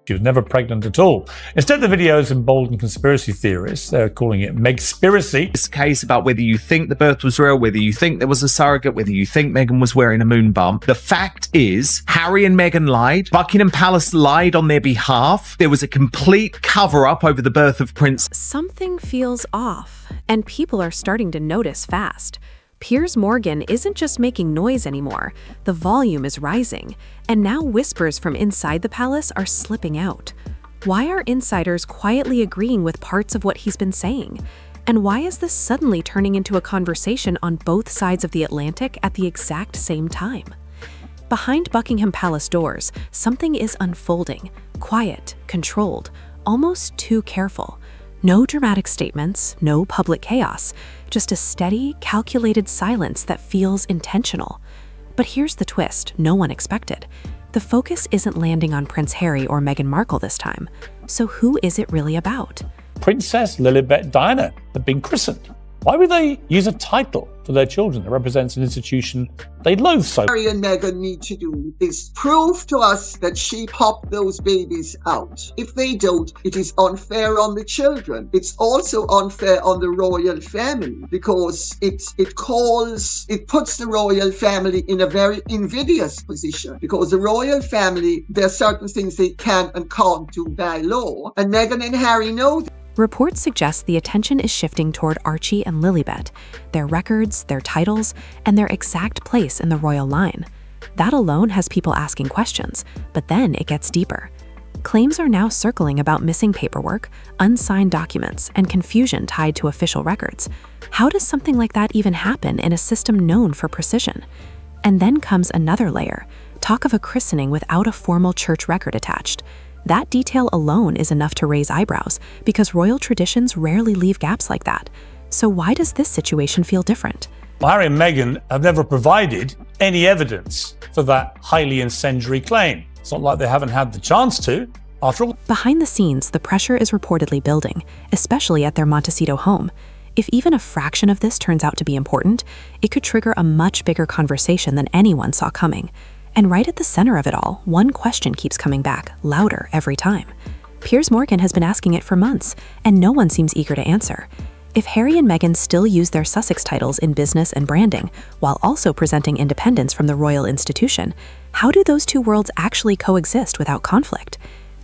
She was never pregnant at all. Instead, the videos embolden conspiracy theorists. They're calling it Megspiracy. This case about whether you think the birth was real, whether you think there was a surrogate, whether you think Meghan was wearing a moon bump. The fact is, Harry and Meghan lied. Buckingham Palace lied on their behalf. There was a complete cover-up over the birth of Prince. Something feels off, and people are starting to notice fast. Piers Morgan isn't just making noise anymore. The volume is rising, and now whispers from inside the palace are slipping out. Why are insiders quietly agreeing with parts of what he's been saying? And why is this suddenly turning into a conversation on both sides of the Atlantic at the exact same time? Behind Buckingham Palace doors, something is unfolding, quiet, controlled, almost too careful. No dramatic statements, no public chaos, just a steady, calculated silence that feels intentional. But here's the twist no one expected. The focus isn't landing on Prince Harry or Meghan Markle this time. So who is it really about? Princess Lilibet Diana had been christened. Why would they use a title for their children that represents an institution they loathe so? Harry and Meghan need to do is prove to us that she popped those babies out. If they don't, it is unfair on the children. It's also unfair on the royal family because it puts the royal family in a very invidious position because the royal family, there are certain things they can and can't do by law, and Meghan and Harry know that. Reports suggest the attention is shifting toward Archie and Lilibet, their records, their titles, and their exact place in the royal line. That alone has people asking questions, but then it gets deeper. Claims are now circling about missing paperwork, unsigned documents, and confusion tied to official records. How does something like that even happen in a system known for precision? And then comes another layer, talk of a christening without a formal church record attached. That detail alone is enough to raise eyebrows because royal traditions rarely leave gaps like that. So why does this situation feel different? Harry and Meghan have never provided any evidence for that highly incendiary claim. It's not like they haven't had the chance to. After all, behind the scenes, the pressure is reportedly building, especially at their Montecito home. If even a fraction of this turns out to be important, it could trigger a much bigger conversation than anyone saw coming. And right at the center of it all, one question keeps coming back, louder every time. Piers Morgan has been asking it for months, and no one seems eager to answer. If Harry and Meghan still use their Sussex titles in business and branding, while also presenting independence from the royal institution, how do those two worlds actually coexist without conflict?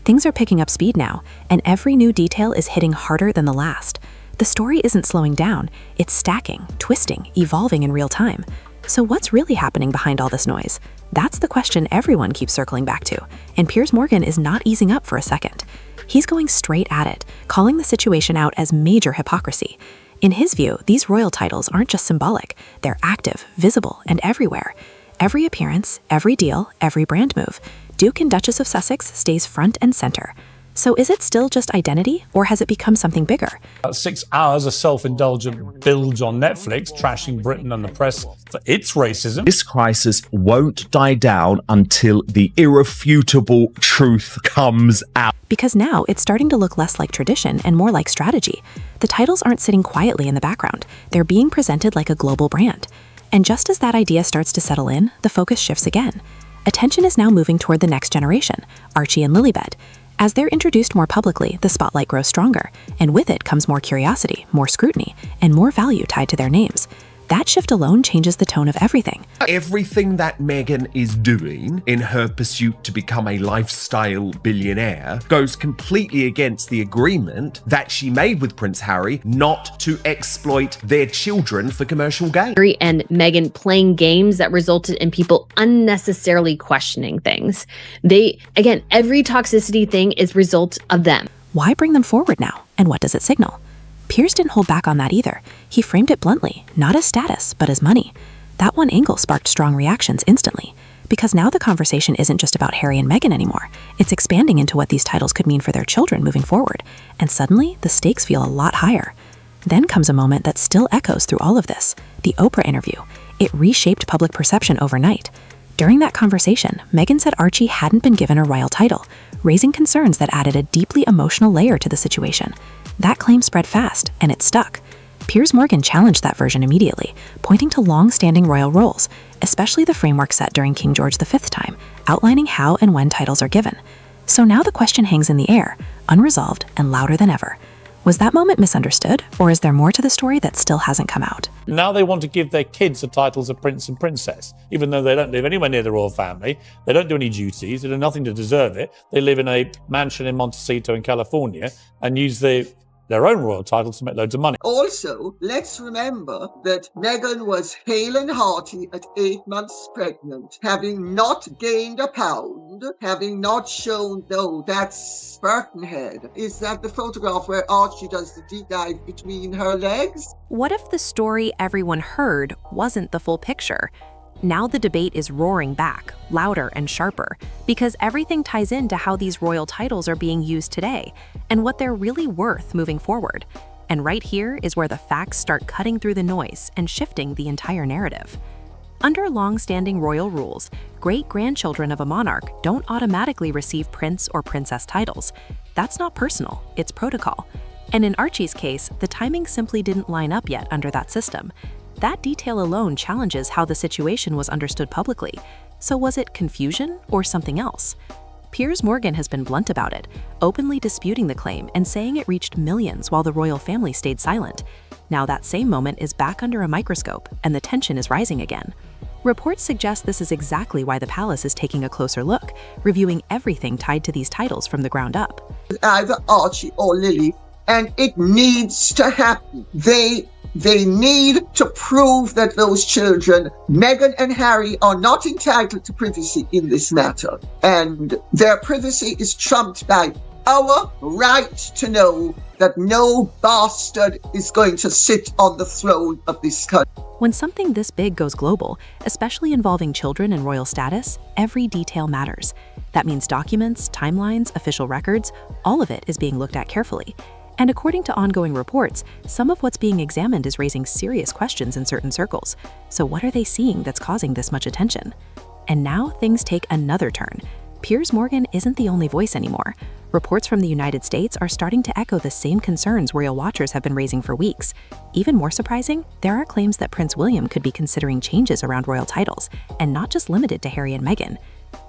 Things are picking up speed now, and every new detail is hitting harder than the last. The story isn't slowing down, it's stacking, twisting, evolving in real time. So what's really happening behind all this noise? That's the question everyone keeps circling back to, and Piers Morgan is not easing up for a second. He's going straight at it, calling the situation out as major hypocrisy. In his view, these royal titles aren't just symbolic, they're active, visible, and everywhere. Every appearance, every deal, every brand move, Duke and Duchess of Sussex stays front and center. So is it still just identity, or has it become something bigger? about 6 hours of self-indulgent bilge on Netflix, trashing Britain and the press for its racism. This crisis won't die down until the irrefutable truth comes out. Because now it's starting to look less like tradition and more like strategy. The titles aren't sitting quietly in the background, they're being presented like a global brand. And just as that idea starts to settle in, the focus shifts again. Attention is now moving toward the next generation, Archie and Lilibet. As they're introduced more publicly, the spotlight grows stronger, and with it comes more curiosity, more scrutiny, and more value tied to their names. That shift alone changes the tone of everything. Everything that Meghan is doing in her pursuit to become a lifestyle billionaire goes completely against the agreement that she made with Prince Harry not to exploit their children for commercial gain. Harry and Meghan playing games that resulted in people unnecessarily questioning things. Every toxicity thing is result of them. Why bring them forward now? And what does it signal? Piers didn't hold back on that either. He framed it bluntly, not as status, but as money. That one angle sparked strong reactions instantly, because now the conversation isn't just about Harry and Meghan anymore. It's expanding into what these titles could mean for their children moving forward, and suddenly the stakes feel a lot higher. Then comes a moment that still echoes through all of this, the Oprah interview. It reshaped public perception overnight. During that conversation, Meghan said Archie hadn't been given a royal title, raising concerns that added a deeply emotional layer to the situation. That claim spread fast, and it stuck. Piers Morgan challenged that version immediately, pointing to long-standing royal roles, especially the framework set during King George V's time, outlining how and when titles are given. So now the question hangs in the air, unresolved and louder than ever. Was that moment misunderstood, or is there more to the story that still hasn't come out? Now they want to give their kids the titles of prince and princess, even though they don't live anywhere near the royal family. They don't do any duties. They do nothing to deserve it. They live in a mansion in Montecito in California and use their own royal titles to make loads of money. Also, let's remember that Meghan was hale and hearty at 8 months pregnant, having not gained a pound, having not shown, no, that's Spartan head. Is that the photograph where Archie does the deep dive between her legs? What if the story everyone heard wasn't the full picture? Now the debate is roaring back, louder and sharper, because everything ties into how these royal titles are being used today and what they're really worth moving forward. And right here is where the facts start cutting through the noise and shifting the entire narrative. Under long-standing royal rules, great-grandchildren of a monarch don't automatically receive prince or princess titles. That's not personal, it's protocol. And in Archie's case, the timing simply didn't line up yet under that system. That detail alone challenges how the situation was understood publicly. So was it confusion or something else? Piers Morgan has been blunt about it, openly disputing the claim and saying it reached millions while the royal family stayed silent. Now that same moment is back under a microscope and the tension is rising again. Reports suggest this is exactly why the palace is taking a closer look, reviewing everything tied to these titles from the ground up. Either Archie or Lily, and it needs to happen. They need to prove that those children, Meghan and Harry, are not entitled to privacy in this matter. And their privacy is trumped by our right to know that no bastard is going to sit on the throne of this country. When something this big goes global, especially involving children and royal status, every detail matters. That means documents, timelines, official records, all of it is being looked at carefully. And according to ongoing reports, some of what's being examined is raising serious questions in certain circles. So what are they seeing that's causing this much attention? And now things take another turn. Piers Morgan isn't the only voice anymore. Reports from the United States are starting to echo the same concerns royal watchers have been raising for weeks. Even more surprising, there are claims that Prince William could be considering changes around royal titles, and not just limited to Harry and Meghan.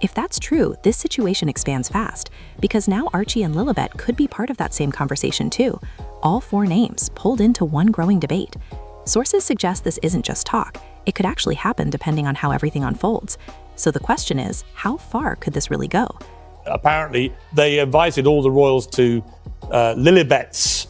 If that's true, this situation expands fast, because now Archie and Lilibet could be part of that same conversation too. All 4 names pulled into one growing debate. Sources suggest this isn't just talk. It could actually happen depending on how everything unfolds. So the question is, how far could this really go? Apparently, they invited all the royals to Lilibet's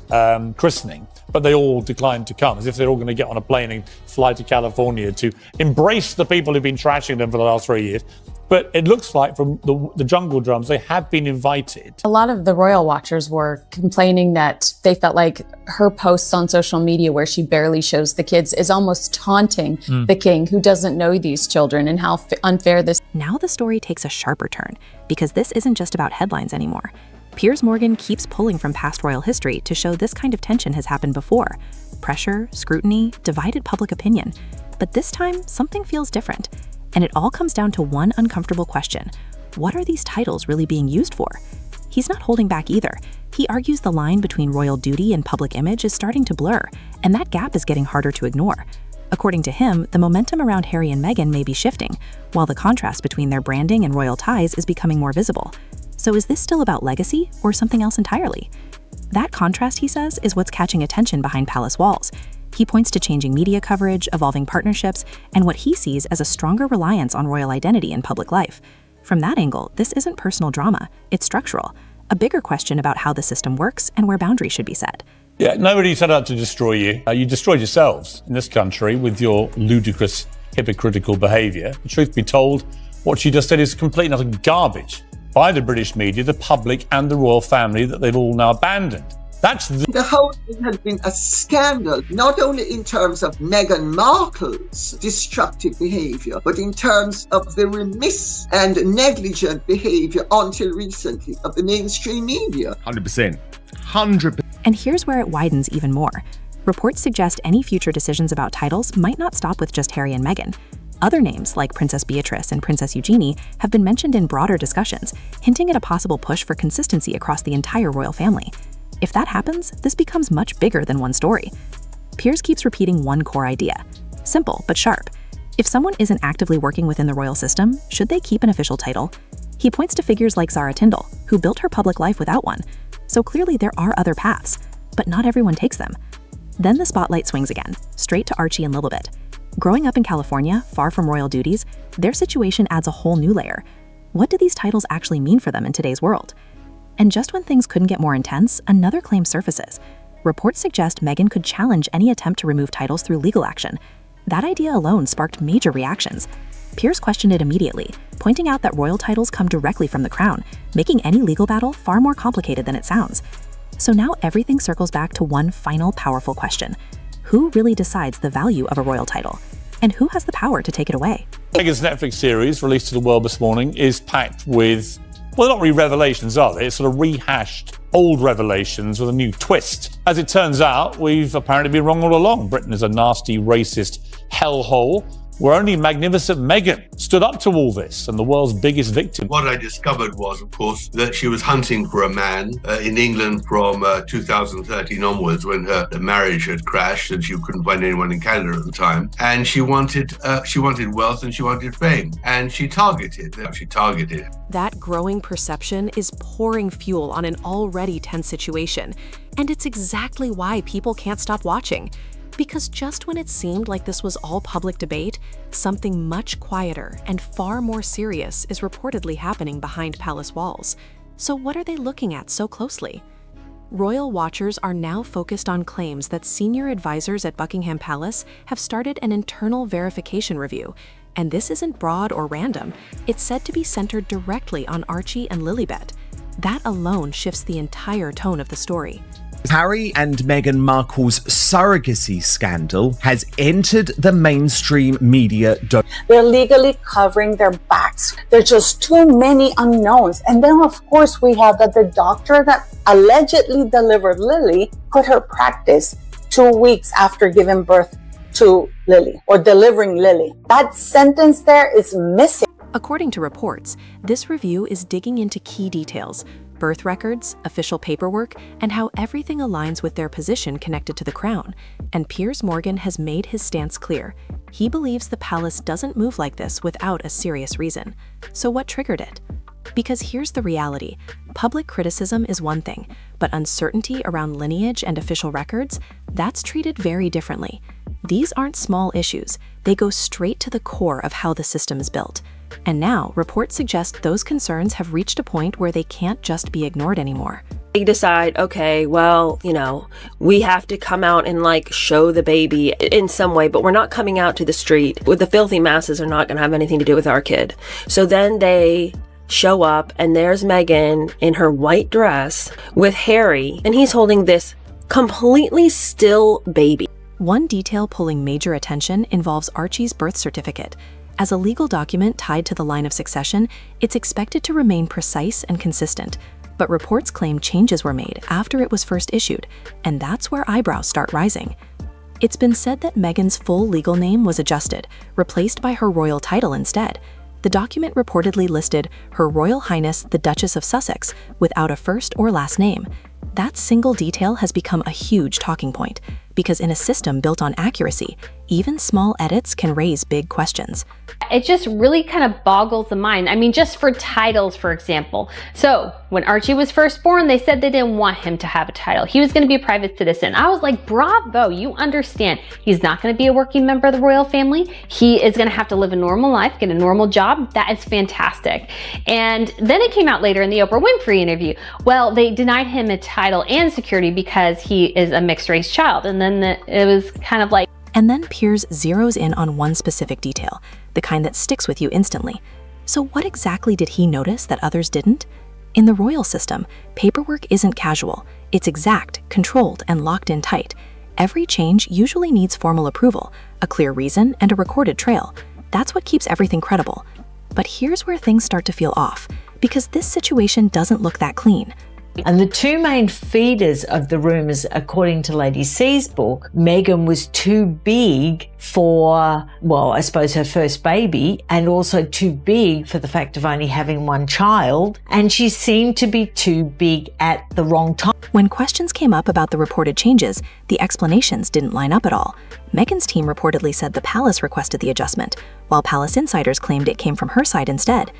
christening, but they all declined to come, as if they're all going to get on a plane and fly to California to embrace the people who've been trashing them for the last 3 years. But it looks like from the jungle drums, they have been invited. A lot of the royal watchers were complaining that they felt like her posts on social media where she barely shows the kids is almost taunting the king, who doesn't know these children, and how unfair this. Now the story takes a sharper turn, because this isn't just about headlines anymore. Piers Morgan keeps pulling from past royal history to show this kind of tension has happened before. Pressure, scrutiny, divided public opinion. But this time, something feels different. And it all comes down to one uncomfortable question. What are these titles really being used for? He's not holding back either. He argues the line between royal duty and public image is starting to blur, and that gap is getting harder to ignore. According to him, the momentum around Harry and Meghan may be shifting, while the contrast between their branding and royal ties is becoming more visible. So is this still about legacy or something else entirely? That contrast, he says, is what's catching attention behind palace walls. He points to changing media coverage, evolving partnerships, and what he sees as a stronger reliance on royal identity in public life. From that angle, this isn't personal drama, it's structural, a bigger question about how the system works and where boundaries should be set. Yeah, nobody set out to destroy you. You destroyed yourselves in this country with your ludicrous, hypocritical behaviour. The truth be told, what she just said is complete and utter garbage by the British media, the public, and the royal family that they've all now abandoned. The whole thing has been a scandal, not only in terms of Meghan Markle's destructive behaviour, but in terms of the remiss and negligent behaviour until recently of the mainstream media. 100%. 100%. And here's where it widens even more. Reports suggest any future decisions about titles might not stop with just Harry and Meghan. Other names, like Princess Beatrice and Princess Eugenie, have been mentioned in broader discussions, hinting at a possible push for consistency across the entire royal family. If that happens, this becomes much bigger than one story. Piers keeps repeating one core idea. Simple, but sharp. If someone isn't actively working within the royal system, should they keep an official title? He points to figures like Zara Tindall, who built her public life without one. So clearly there are other paths, but not everyone takes them. Then the spotlight swings again, straight to Archie and Lilibet. Growing up in California, far from royal duties, their situation adds a whole new layer. What do these titles actually mean for them in today's world? And just when things couldn't get more intense, another claim surfaces. Reports suggest Meghan could challenge any attempt to remove titles through legal action. That idea alone sparked major reactions. Piers questioned it immediately, pointing out that royal titles come directly from the crown, making any legal battle far more complicated than it sounds. So now everything circles back to one final powerful question. Who really decides the value of a royal title? And who has the power to take it away? Meghan's Netflix series, released to the world this morning, is packed with, well, not really revelations, are they? It's sort of rehashed old revelations with a new twist. As it turns out, we've apparently been wrong all along. Britain is a nasty, racist hellhole where only magnificent Meghan stood up to all this, and the world's biggest victim. What I discovered was, of course, that she was hunting for a man in England from 2013 onwards, when her marriage had crashed and she couldn't find anyone in Canada at the time. And she wanted wealth and she wanted fame, and she targeted. That growing perception is pouring fuel on an already tense situation, and it's exactly why people can't stop watching. Because just when it seemed like this was all public debate, something much quieter and far more serious is reportedly happening behind palace walls. So what are they looking at so closely? Royal watchers are now focused on claims that senior advisors at Buckingham Palace have started an internal verification review. And this isn't broad or random. It's said to be centered directly on Archie and Lilibet. That alone shifts the entire tone of the story. Harry and Meghan Markle's surrogacy scandal has entered the mainstream media. They're legally covering their backs. There's just too many unknowns. And then, of course, we have that the doctor that allegedly delivered Lily quit her practice 2 weeks after giving birth to Lily, or delivering Lily. That sentence there is missing. According to reports, this review is digging into key details, birth records, official paperwork, and how everything aligns with their position connected to the crown. And Piers Morgan has made his stance clear. He believes the palace doesn't move like this without a serious reason. So what triggered it? Because here's the reality. Public criticism is one thing, but uncertainty around lineage and official records, that's treated very differently. These aren't small issues. They go straight to the core of how the system is built. And now, reports suggest those concerns have reached a point where they can't just be ignored anymore. They decide, okay, well, we have to come out and show the baby in some way, but we're not coming out to the street. With the filthy masses are not going to have anything to do with our kid. So then they show up and there's Meghan in her white dress with Harry, and he's holding this completely still baby. One detail pulling major attention involves Archie's birth certificate. As a legal document tied to the line of succession, it's expected to remain precise and consistent. But reports claim changes were made after it was first issued, and that's where eyebrows start rising. It's been said that Meghan's full legal name was adjusted, replaced by her royal title instead. The document reportedly listed Her Royal Highness the Duchess of Sussex without a first or last name. That single detail has become a huge talking point, because in a system built on accuracy, even small edits can raise big questions. It just really kind of boggles the mind. I mean, just for titles, for example. So when Archie was first born, they said they didn't want him to have a title. He was going to be a private citizen. I was like, bravo, you understand. He's not going to be a working member of the royal family. He is going to have to live a normal life, get a normal job. That is fantastic. And then it came out later in the Oprah Winfrey interview. Well, they denied him a title and security because he is a mixed race child. And then it was kind of like. And then Piers zeroes in on one specific detail, the kind that sticks with you instantly. So what exactly did he notice that others didn't? In the royal system, paperwork isn't casual. It's exact, controlled, and locked in tight. Every change usually needs formal approval, a clear reason, and a recorded trail. That's what keeps everything credible. But here's where things start to feel off, because this situation doesn't look that clean. And the two main feeders of the rumours, according to Lady C's book, Meghan was too big for, well, I suppose her first baby, and also too big for the fact of only having one child. And she seemed to be too big at the wrong time. When questions came up about the reported changes, the explanations didn't line up at all. Meghan's team reportedly said the palace requested the adjustment, while palace insiders claimed it came from her side instead.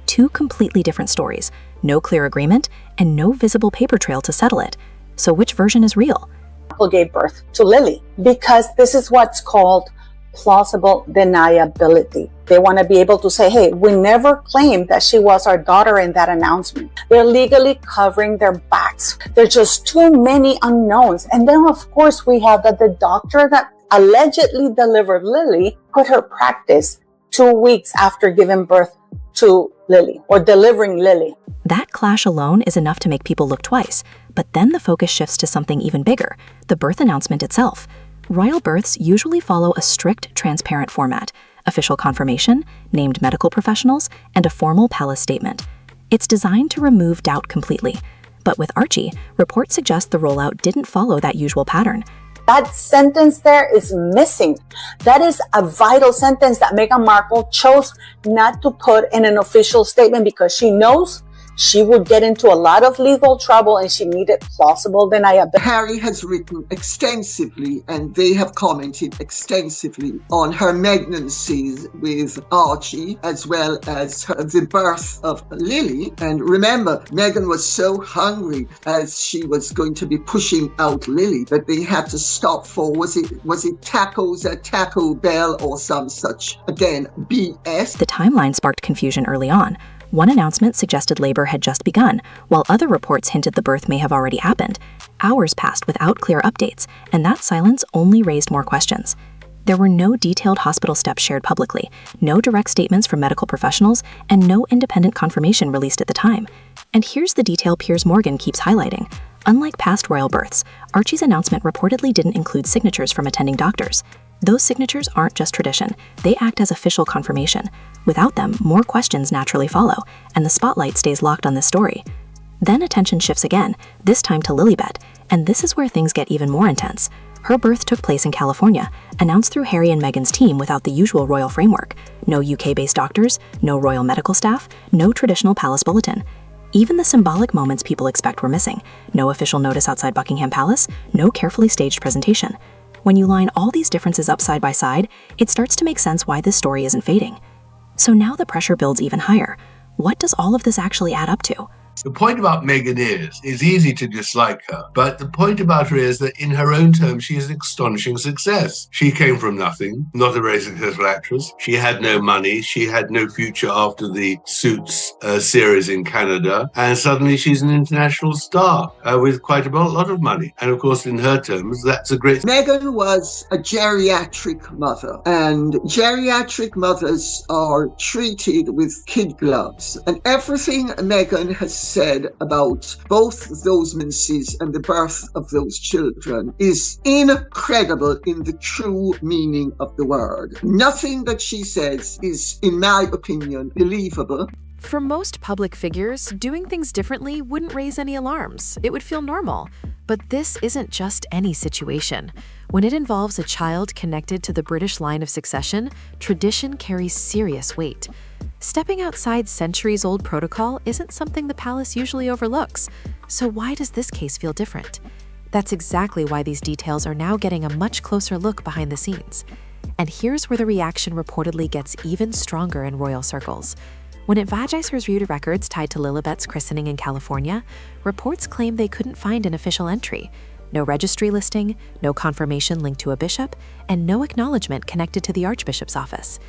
Two completely different stories, no clear agreement, and no visible paper trail to settle it. So which version is real? Markle gave birth to Lily because this is what's called plausible deniability. They want to be able to say, hey, we never claimed that she was our daughter in that announcement. They're legally covering their backs. There's just too many unknowns. And then, of course, we have that the doctor that allegedly delivered Lily quit her practice 2 weeks after giving birth to Lily or delivering Lily. That clash alone is enough to make people look twice. But then the focus shifts to something even bigger, the birth announcement itself. Royal births usually follow a strict, transparent format: official confirmation, named medical professionals, and a formal palace statement. It's designed to remove doubt completely. But with Archie, reports suggest the rollout didn't follow that usual pattern. That sentence there is missing. That is a vital sentence that Meghan Markle chose not to put in an official statement because she knows she would get into a lot of legal trouble and she needed plausible deniability. Harry has written extensively and they have commented extensively on her pregnancies with Archie as well as the birth of Lily. And remember, Meghan was so hungry as she was going to be pushing out Lily that they had to stop for, was it tacos at Taco Bell or some such, again, BS. The timeline sparked confusion early on. One announcement suggested labor had just begun, while other reports hinted the birth may have already happened. Hours passed without clear updates, and that silence only raised more questions. There were no detailed hospital steps shared publicly, no direct statements from medical professionals, and no independent confirmation released at the time. And here's the detail Piers Morgan keeps highlighting. Unlike past royal births, Archie's announcement reportedly didn't include signatures from attending doctors. Those signatures aren't just tradition, they act as official confirmation. Without them, more questions naturally follow, and the spotlight stays locked on this story. Then attention shifts again, this time to Lilibet, and this is where things get even more intense. Her birth took place in California, announced through Harry and Meghan's team without the usual royal framework. No UK-based doctors, no royal medical staff, no traditional palace bulletin. Even the symbolic moments people expect were missing. No official notice outside Buckingham Palace, no carefully staged presentation. When you line all these differences up side by side, it starts to make sense why this story isn't fading. So now the pressure builds even higher. What does all of this actually add up to? The point about Meghan is, it's easy to dislike her, but the point about her is that in her own terms, she is an astonishing success. She came from nothing, not a very successful actress. She had no money. She had no future after the Suits series in Canada. And suddenly she's an international star with quite a lot of money. And of course, in her terms, that's a great... Meghan was a geriatric mother, and geriatric mothers are treated with kid gloves. And everything Meghan has said about both those menses and the birth of those children is incredible in the true meaning of the word. Nothing that she says is, in my opinion, believable. For most public figures, doing things differently wouldn't raise any alarms. It would feel normal. But this isn't just any situation. When it involves a child connected to the British line of succession, tradition carries serious weight. Stepping outside centuries-old protocol isn't something the palace usually overlooks. So why does this case feel different? That's exactly why these details are now getting a much closer look behind the scenes. And here's where the reaction reportedly gets even stronger in royal circles. When advisors reviewed records tied to Lilibet's christening in California, reports claimed they couldn't find an official entry. No registry listing, no confirmation linked to a bishop, and no acknowledgement connected to the archbishop's office.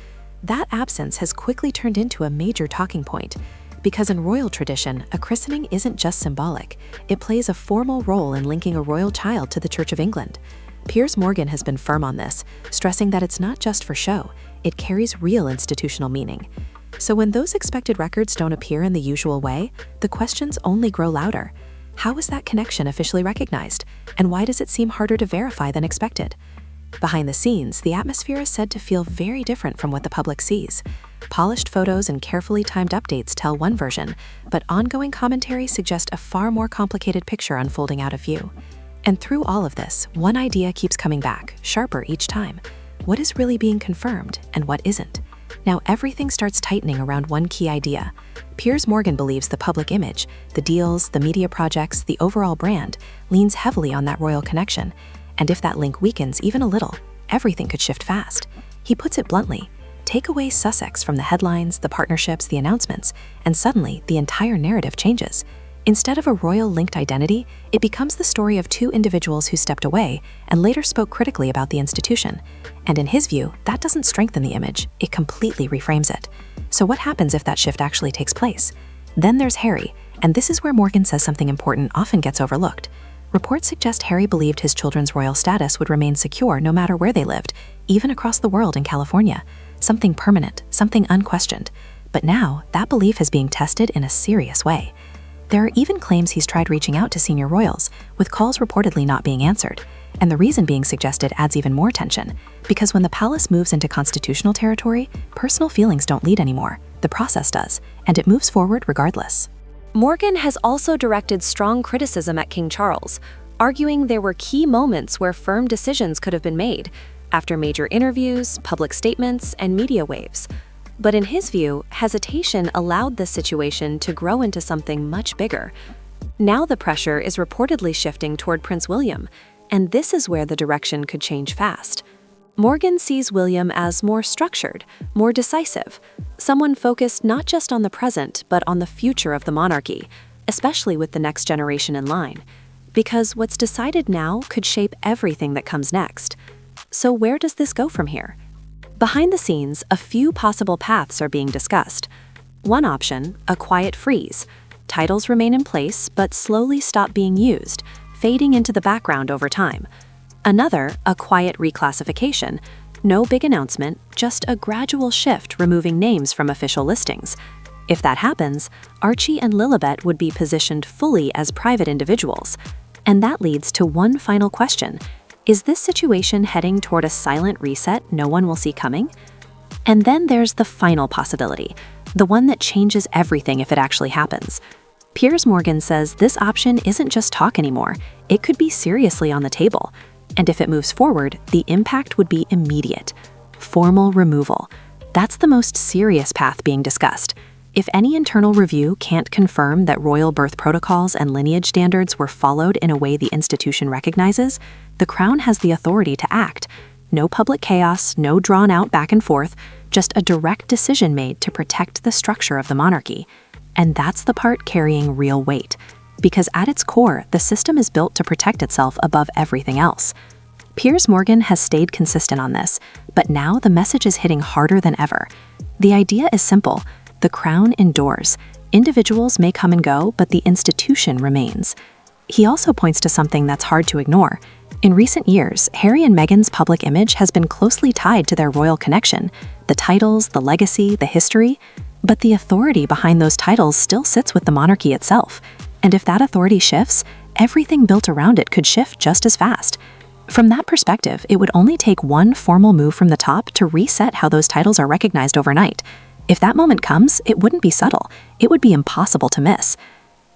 That absence has quickly turned into a major talking point. Because in royal tradition, a christening isn't just symbolic. It plays a formal role in linking a royal child to the Church of England. Piers Morgan has been firm on this, stressing that it's not just for show, it carries real institutional meaning. So when those expected records don't appear in the usual way, the questions only grow louder. How is that connection officially recognized? And why does it seem harder to verify than expected? Behind the scenes, the atmosphere is said to feel very different from what the public sees. Polished photos and carefully timed updates tell one version, but ongoing commentary suggests a far more complicated picture unfolding out of view. And through all of this, one idea keeps coming back, sharper each time. What is really being confirmed and what isn't? Now everything starts tightening around one key idea. Piers Morgan believes the public image, the deals, the media projects, the overall brand, leans heavily on that royal connection. And if that link weakens even a little, everything could shift fast. He puts it bluntly, take away Sussex from the headlines, the partnerships, the announcements, and suddenly the entire narrative changes. Instead of a royal-linked identity, it becomes the story of two individuals who stepped away and later spoke critically about the institution. And in his view, that doesn't strengthen the image, it completely reframes it. So what happens if that shift actually takes place? Then there's Harry, and this is where Morgan says something important often gets overlooked. Reports suggest Harry believed his children's royal status would remain secure no matter where they lived, even across the world in California. Something permanent, something unquestioned. But now, that belief is being tested in a serious way. There are even claims he's tried reaching out to senior royals, with calls reportedly not being answered. And the reason being suggested adds even more tension, because when the palace moves into constitutional territory, personal feelings don't lead anymore. The process does, and it moves forward regardless. Morgan has also directed strong criticism at King Charles, arguing there were key moments where firm decisions could have been made, after major interviews, public statements, and media waves. But in his view, hesitation allowed this situation to grow into something much bigger. Now the pressure is reportedly shifting toward Prince William, and this is where the direction could change fast. Morgan sees William as more structured, more decisive, someone focused not just on the present, but on the future of the monarchy, especially with the next generation in line. Because what's decided now could shape everything that comes next. So where does this go from here? Behind the scenes, a few possible paths are being discussed. One option, a quiet freeze. Titles remain in place, but slowly stop being used, fading into the background over time. Another, a quiet reclassification. No big announcement, just a gradual shift removing names from official listings. If that happens, Archie and Lilibet would be positioned fully as private individuals. And that leads to one final question. Is this situation heading toward a silent reset no one will see coming? And then there's the final possibility, the one that changes everything if it actually happens. Piers Morgan says this option isn't just talk anymore, it could be seriously on the table. And if it moves forward, the impact would be immediate. Formal removal. That's the most serious path being discussed. If any internal review can't confirm that royal birth protocols and lineage standards were followed in a way the institution recognizes, the Crown has the authority to act. No public chaos, no drawn-out back and forth, just a direct decision made to protect the structure of the monarchy. And that's the part carrying real weight. Because at its core, the system is built to protect itself above everything else. Piers Morgan has stayed consistent on this, but now the message is hitting harder than ever. The idea is simple. The Crown endures. Individuals may come and go, but the institution remains. He also points to something that's hard to ignore. In recent years, Harry and Meghan's public image has been closely tied to their royal connection, the titles, the legacy, the history, but the authority behind those titles still sits with the monarchy itself. And if that authority shifts, everything built around it could shift just as fast. From that perspective, it would only take one formal move from the top to reset how those titles are recognized overnight. If that moment comes, it wouldn't be subtle. It would be impossible to miss.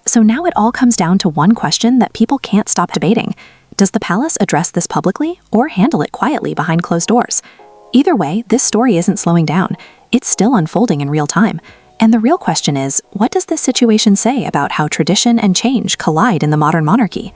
So now it all comes down to one question that people can't stop debating. Does the palace address this publicly or handle it quietly behind closed doors? Either way, this story isn't slowing down. It's still unfolding in real time. And the real question is, what does this situation say about how tradition and change collide in the modern monarchy?